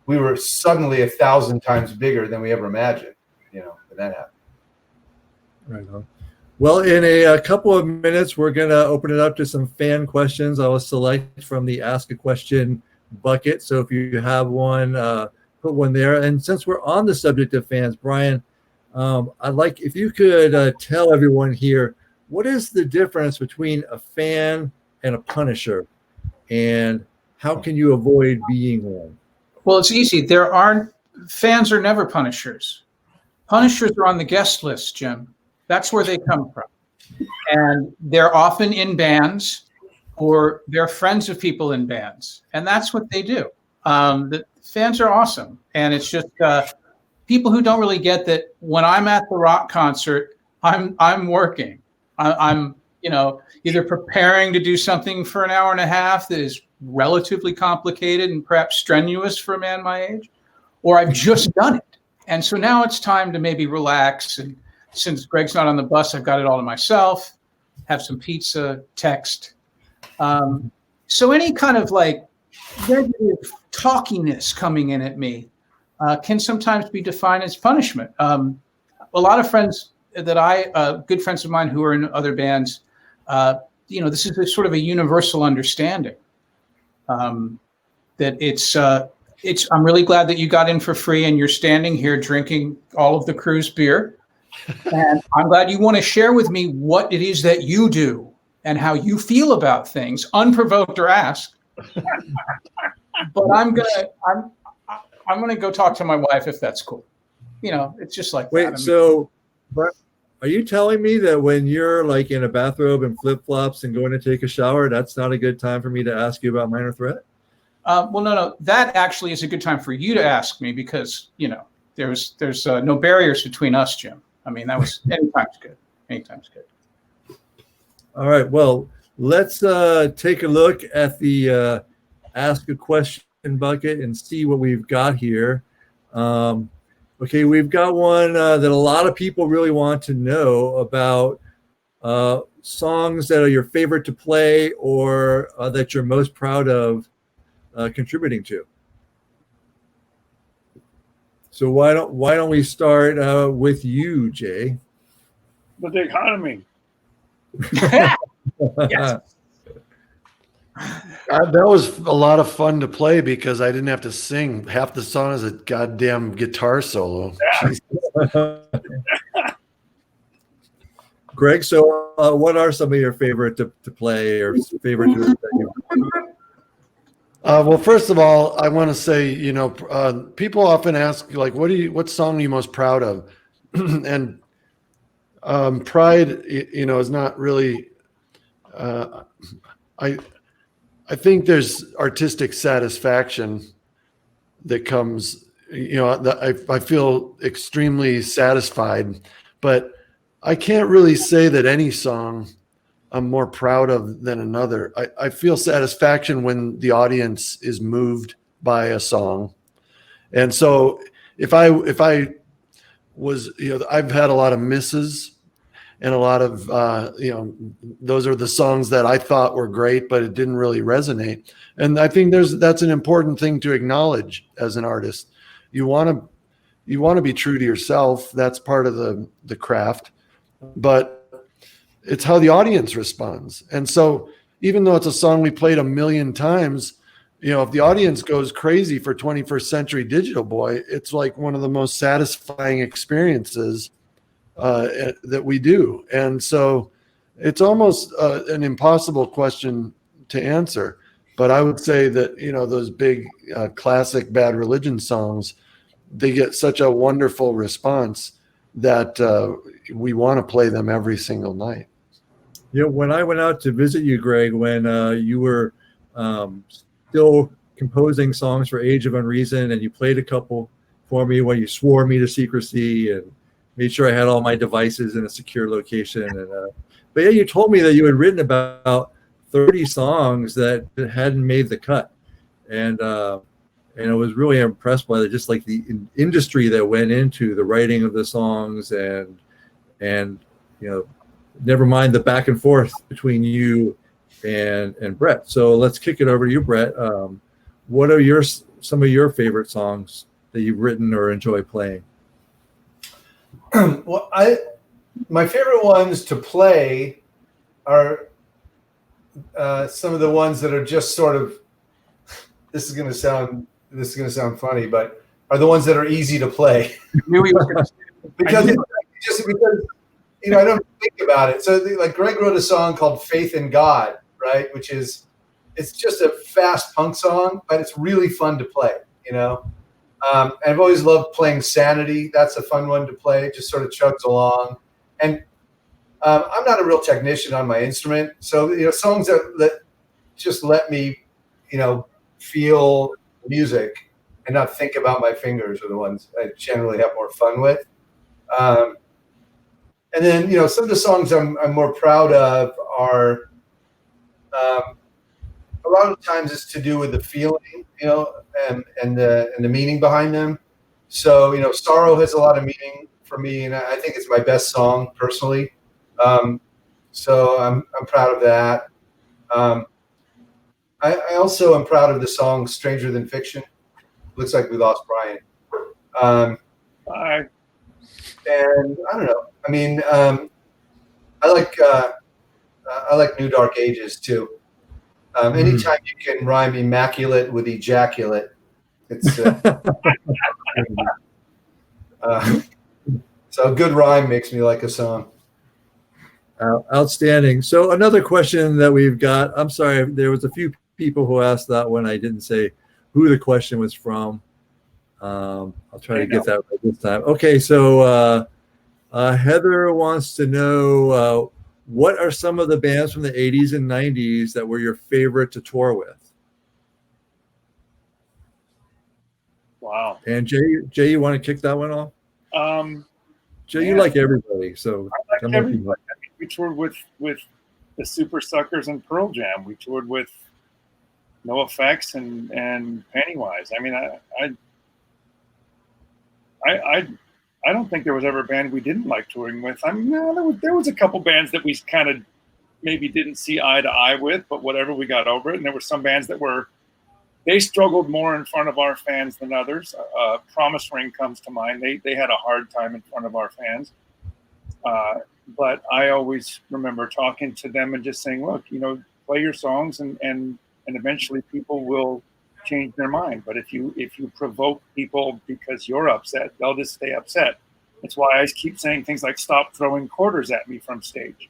we were suddenly 1,000 times bigger than we ever imagined, when that happened. Right on. Well, in a couple of minutes, we're going to open it up to some fan questions. I will select from the Ask a Question bucket. So if you have one, put one there. And since we're on the subject of fans, Brian, I'd like if you could tell everyone here, what is the difference between a fan and a punisher? And how can you avoid being one? Well, it's easy. Fans are never punishers. Punishers are on the guest list, Jim. That's where they come from. And they're often in bands or they're friends of people in bands. And that's what they do. The fans are awesome. And it's just people who don't really get that when I'm at the rock concert, I'm working. I'm either preparing to do something for an hour and a half that is relatively complicated and perhaps strenuous for a man my age, or I've just done it. And so now it's time to maybe relax. And since Greg's not on the bus, I've got it all to myself, have some pizza, text. So any kind of like negative talkiness coming in at me can sometimes be defined as punishment. A lot of friends that good friends of mine who are in other bands, this is a sort of a universal understanding that it's I'm really glad that you got in for free and you're standing here drinking all of the crew's beer. And I'm glad you want to share with me what it is that you do and how you feel about things, unprovoked or asked. But I'm gonna go talk to my wife if that's cool. It's just like wait. That. So, are you telling me that when you're like in a bathrobe and flip flops and going to take a shower, that's not a good time for me to ask you about Minor Threat? Well, no. That actually is a good time for you to ask me because there's no barriers between us, Jim. I mean, that was anytime's good. Anytime's good. All right. Well, let's take a look at the Ask a Question bucket and see what we've got here. Okay, we've got one that a lot of people really want to know about songs that are your favorite to play or that you're most proud of contributing to. So why don't we start with you, Jay? The dichotomy. Yes. That was a lot of fun to play because I didn't have to sing. Half the song is a goddamn guitar solo. Yeah. Greg, so what are some of your favorite to play or favorite that you? Well, first of all, I want to say, people often ask, like, what song are you most proud of? And pride, is not really. I think there's artistic satisfaction that comes. I feel extremely satisfied, but I can't really say that any song I'm more proud of than another. I feel satisfaction when the audience is moved by a song. And so if I was, I've had a lot of misses and a lot of, those are the songs that I thought were great, but it didn't really resonate. And I think that's an important thing to acknowledge as an artist. You want to be true to yourself. That's part of the craft, but it's how the audience responds. And so even though it's a song we played 1 million times, if the audience goes crazy for 21st Century Digital Boy, it's like one of the most satisfying experiences that we do. And so it's almost an impossible question to answer. But I would say that, those big classic Bad Religion songs, they get such a wonderful response that we want to play them every single night. When I went out to visit you, Greg, when you were still composing songs for Age of Unreason, and you played a couple for me when you swore me to secrecy and made sure I had all my devices in a secure location. And but yeah, you told me that you had written about 30 songs that hadn't made the cut, and I was really impressed by just like the industry that went into the writing of the songs, and never mind the back and forth between you and Brett. So let's kick it over to you, Brett. What are some of your favorite songs that you've written or enjoy playing? Well, my favorite ones to play are some of the ones that are just sort of. This is going to sound funny, but are the ones that are easy to play. because I don't think about it. So like Greg wrote a song called Faith in God, right? It's just a fast punk song, but it's really fun to play, And I've always loved playing Sanity. That's a fun one to play. It just sort of chugs along. And I'm not a real technician on my instrument. So, songs that just let me, feel music and not think about my fingers are the ones I generally have more fun with. And then, some of the songs I'm more proud of are a lot of times it's to do with the feeling, and the meaning behind them. So, Sorrow has a lot of meaning for me, and I think it's my best song personally. So I'm proud of that. I also am proud of the song Stranger Than Fiction. Looks like we lost Brian. Bye. And I don't know. I mean, I like New Dark Ages too. Anytime you can rhyme immaculate with ejaculate, it's so a good rhyme makes me like a song. Outstanding. So another question that we've got. I'm sorry, there was a few people who asked that one. I didn't say who the question was from. I'll try to get that right this time. Okay, so Heather wants to know what are some of the bands from the 80s and 90s that were your favorite to tour with? Wow. And Jay, you want to kick that one off? Jay, you like everybody, so I like everybody. I mean, we toured with the Super Suckers and Pearl Jam. We toured with NOFX and Pennywise. I mean, I don't think there was ever a band we didn't like touring with. I mean, no, there was a couple bands that we kind of maybe didn't see eye to eye with, but whatever, we got over it. And there were some bands that they struggled more in front of our fans than others. Promise Ring comes to mind. They had a hard time in front of our fans. But I always remember talking to them and just saying, look, play your songs and eventually people will change their mind. But if you provoke people because you're upset, they'll just stay upset. That's why I keep saying things like, stop throwing quarters at me from stage.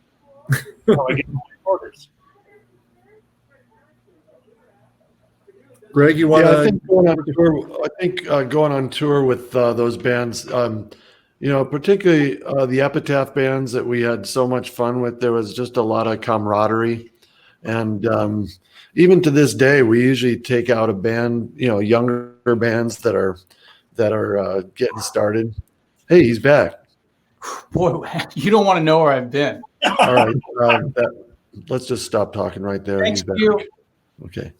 So I get my quarters. Greg, you want to? I think going on tour with those bands, particularly the Epitaph bands that we had so much fun with, there was just a lot of camaraderie. And even to this day, we usually take out a band, younger bands that are getting started. Hey, he's back. Boy, you don't want to know where I've been. All right. Let's just stop talking right there. Thanks He's back. you. Okay.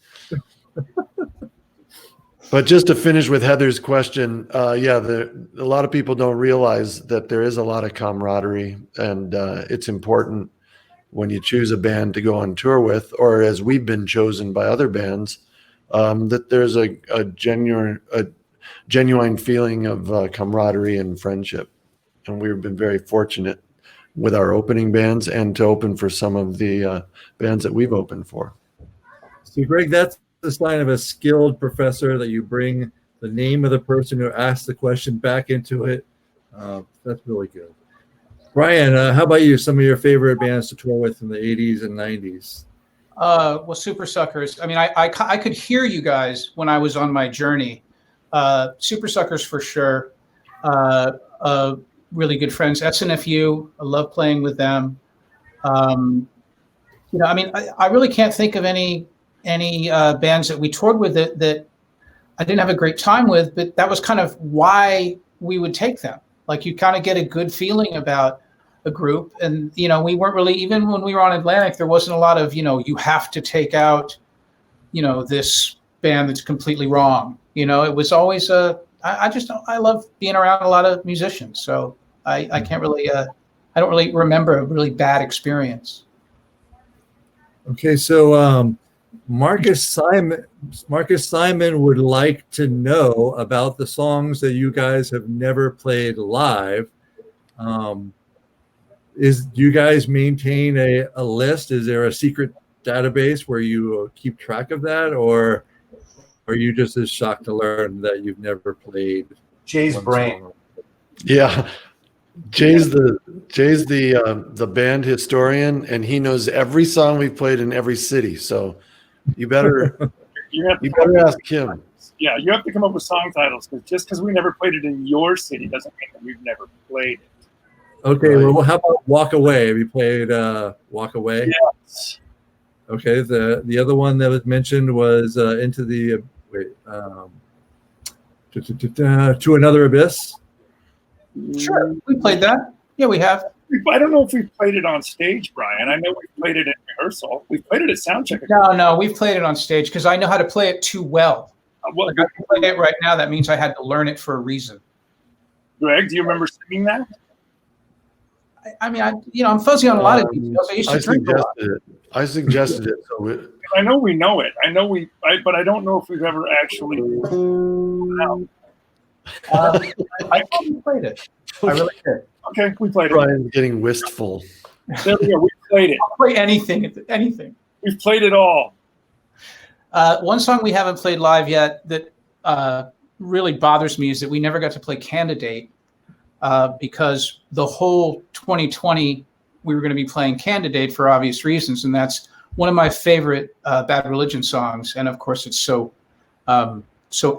But just to finish with Heather's question, a lot of people don't realize that there is a lot of camaraderie, and it's important when you choose a band to go on tour with, or as we've been chosen by other bands, that there's a genuine feeling of camaraderie and friendship. And we've been very fortunate with our opening bands and to open for some of the bands that we've opened for. So, Greg, that's the sign of a skilled professor, that you bring the name of the person who asked the question back into it. That's really good. Brian, how about you? Some of your favorite bands to tour with in the 80s and 90s? Well, Super Suckers. I mean, I could hear you guys when I was on my journey. Super Suckers for sure. Really good friends. SNFU, I love playing with them. I mean, I really can't think of any bands that we toured with that I didn't have a great time with, but that was kind of why we would take them. Like, you kind of get a good feeling about a group. And, we weren't really, even when we were on Atlantic, there wasn't a lot of, you have to take out, this band that's completely wrong. It was always I love being around a lot of musicians. So I can't really, I don't really remember a really bad experience. Okay. So, Marcus Simon would like to know about the songs that you guys have never played live. Do you guys maintain a list? Is there a secret database where you keep track of that, or are you just as shocked to learn that you've never played Jay's one brain. song? Yeah. Jay's the band historian, and he knows every song we've played in every city. So you better ask him. Yeah, you have to come up with song titles, because just because we never played it in your city doesn't mean that we've never played it. Okay, Right. well, how about Walk Away? Have you played Walk Away? Yes. Okay, the other one that was mentioned was Into the To Another Abyss. Sure, we played that. Yeah, we have. I don't know if we've played it on stage, Brian. I know we've played it in rehearsal. We've played it at soundcheck. No, we've played it on stage because I know how to play it too well. If I can play it right now, that means I had to learn it for a reason. Greg, do you remember singing that? I mean, I'm fuzzy on a lot of details. I used to drink a lot. I suggested it. So I know we know it. But I don't know if we've ever actually. I probably played it. I really did. Okay, we played it. Brian's getting wistful. There we go. We played it. I'll play anything. We've played it all. One song we haven't played live yet that really bothers me is that we never got to play Candidate because the whole 2020 we were going to be playing Candidate for obvious reasons, and that's one of my favorite Bad Religion songs, and of course it's so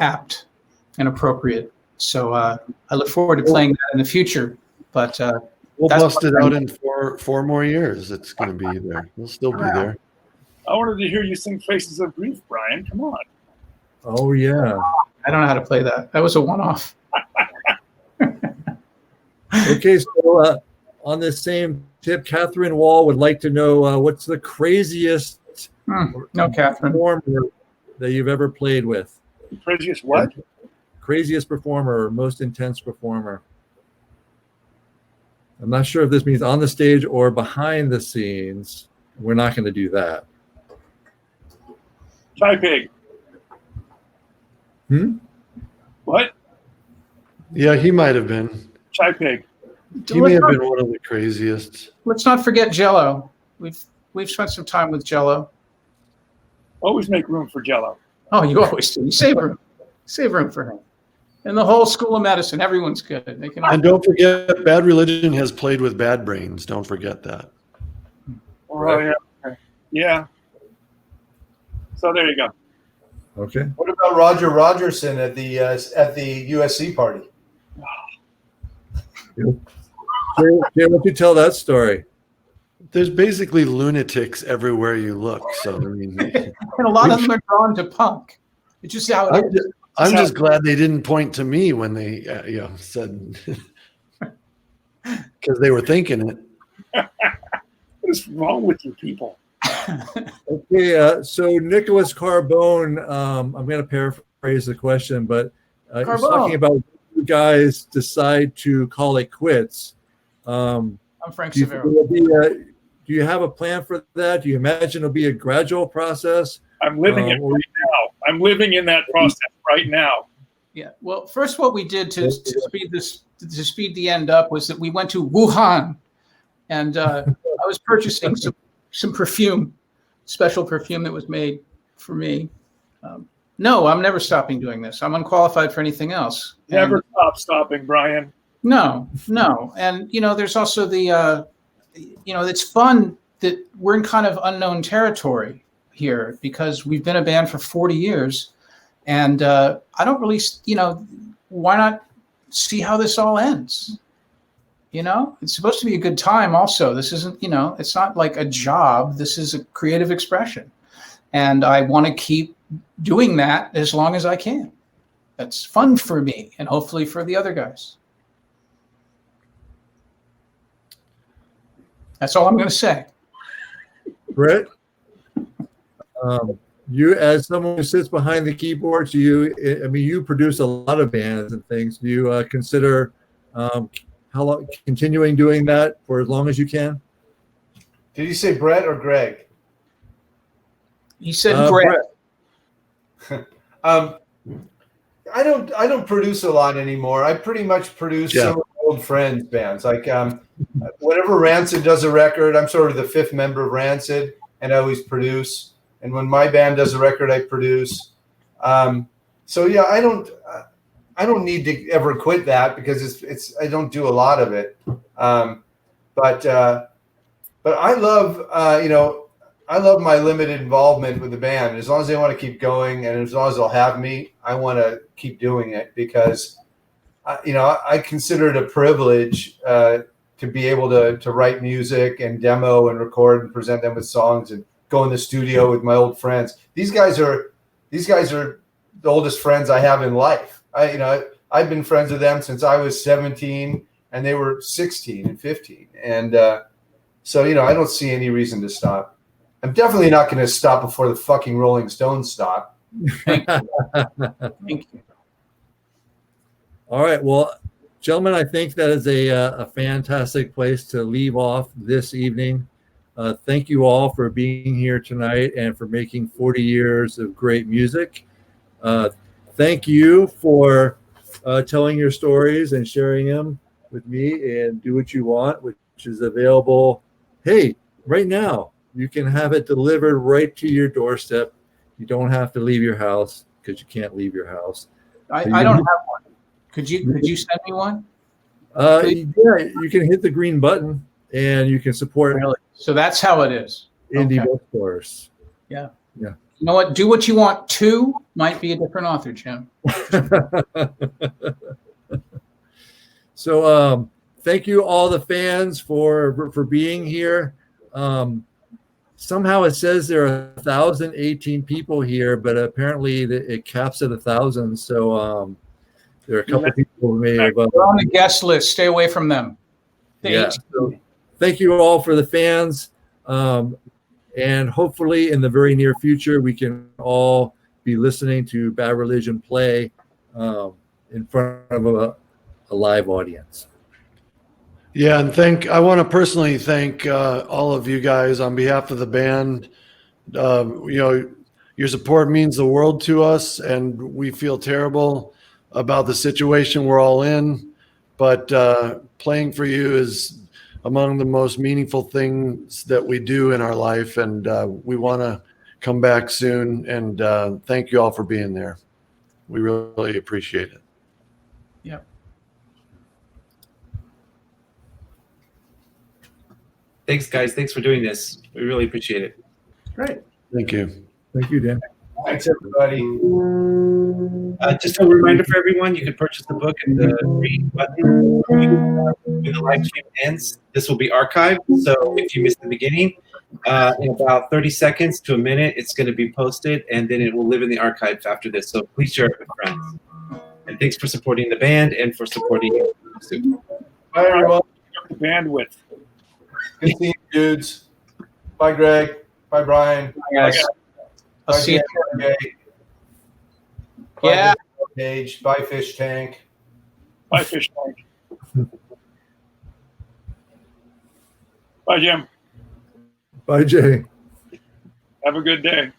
apt and appropriate. So I look forward to playing that in the future. But we'll bust it out in four more years. It's going to be there. We'll still be there. I wanted to hear you sing Faces of Grief, Brian. Come on. Oh, yeah. I don't know how to play that. That was a one-off. Okay, so on this same tip, Catherine Wall would like to know what's the craziest Catherine. performer that you've ever played with? The craziest what? Craziest performer or most intense performer? I'm not sure if this means on the stage or behind the scenes. We're not going to do that. Chai Pig. What? Yeah, he might have been. Chai Pig. He may have been one of the craziest. Let's not forget Jello. We've spent some time with Jello. Always make room for Jello. Oh, you always do. You save room. Save room for him. And the whole School of Medicine, everyone's good. They can. And don't forget, Bad Religion has played with Bad Brains. Don't forget that. Oh, yeah. Okay. Yeah. So there you go. Okay. What about Roger Rogerson at the USC party? Jay, why don't you tell that story? There's basically lunatics everywhere you look. So, I mean, And a lot of them are drawn to punk. It's just how it is. I'm just glad they didn't point to me when they said, because they were thinking it. What is wrong with you people? Okay, so Nicholas Carbone, I'm going to paraphrase the question, but he's talking about you guys decide to call it quits. I'm Frank Do you, Severo. do you have a plan for that? Do you imagine it'll be a gradual process? I'm living it right now. I'm living in that process right now. Yeah. Well, first, what we did to speed the end up was that we went to Wuhan, and I was purchasing some perfume, special perfume that was made for me. No, I'm never stopping doing this. I'm unqualified for anything else. Never stop stopping, Brian. No. And, there's also the, it's fun that we're in kind of unknown territory here because we've been a band for 40 years. And I don't really, why not see how this all ends? It's supposed to be a good time also. This isn't, it's not like a job. This is a creative expression. And I want to keep doing that as long as I can. That's fun for me and hopefully for the other guys. That's all I'm going to say. Brett, you as someone who sits behind the keyboards, you produce a lot of bands and things. Do you consider how long continuing doing that for as long as you can? Did you say Brett or Greg? He said Greg. I don't produce a lot anymore. I pretty much produce some of my old friends' bands. Like whenever Rancid does a record, I'm sort of the fifth member of Rancid, and I always produce. And when my band does a record, I produce. So yeah, I don't need to ever quit that because it's I don't do a lot of it. But I love I love my limited involvement with the band. As long as they want to keep going and as long as they'll have me, I want to keep doing it because I consider it a privilege to be able to write music and demo and record and present them with songs and go in the studio with my old friends. These guys are the oldest friends I have in life. I've been friends with them since I was 17 and they were 16 and 15. And so I don't see any reason to stop. I'm definitely not going to stop before the fucking Rolling Stones stop. Thank you. All right. Well, gentlemen, I think that is a fantastic place to leave off this evening. Thank you all for being here tonight and for making 40 years of great music. Thank you for telling your stories and sharing them with me and Do What You Want, which is available, right now. You can have it delivered right to your doorstep. You don't have to leave your house because you can't leave your house. I don't have one. Could you send me one? Yeah, you can hit the green button and you can support So that's how it is. indie bookstores. Yeah. Yeah. You know what? Do What You Want 2 might be a different author, Jim. So thank you all the fans for being here. Somehow it says there are 1,018 people here, but apparently it caps at 1,000. So there are a couple people who may have. They're on the guest list. Stay away from them. So thank you all for the fans. And hopefully in the very near future, we can all be listening to Bad Religion play in front of a live audience. Yeah, and I want to personally thank all of you guys on behalf of the band. Your support means the world to us, and we feel terrible about the situation we're all in. But playing for you is among the most meaningful things that we do in our life, and we want to come back soon. And thank you all for being there. We really appreciate it. Yep. Thanks, guys. Thanks for doing this. We really appreciate it. Great. Thank you. Thank you, Dan. Thanks, everybody. Just a reminder for everyone, you can purchase the book at the green button when the live stream ends. This will be archived, so if you missed the beginning, in about 30 seconds to a minute, it's going to be posted, and then it will live in the archives after this. So please share it with friends. And thanks for supporting the band and for supporting you. Bye, everyone. The bandwidth. Good seeing you, dudes. Bye, Greg. Bye, Brian. Guys, I'll Bye, see you. Dan. Bye, Yeah. Page. Bye, Fish Tank. Bye, Fish Tank. Bye, Jim. Bye, Jay. Have a good day.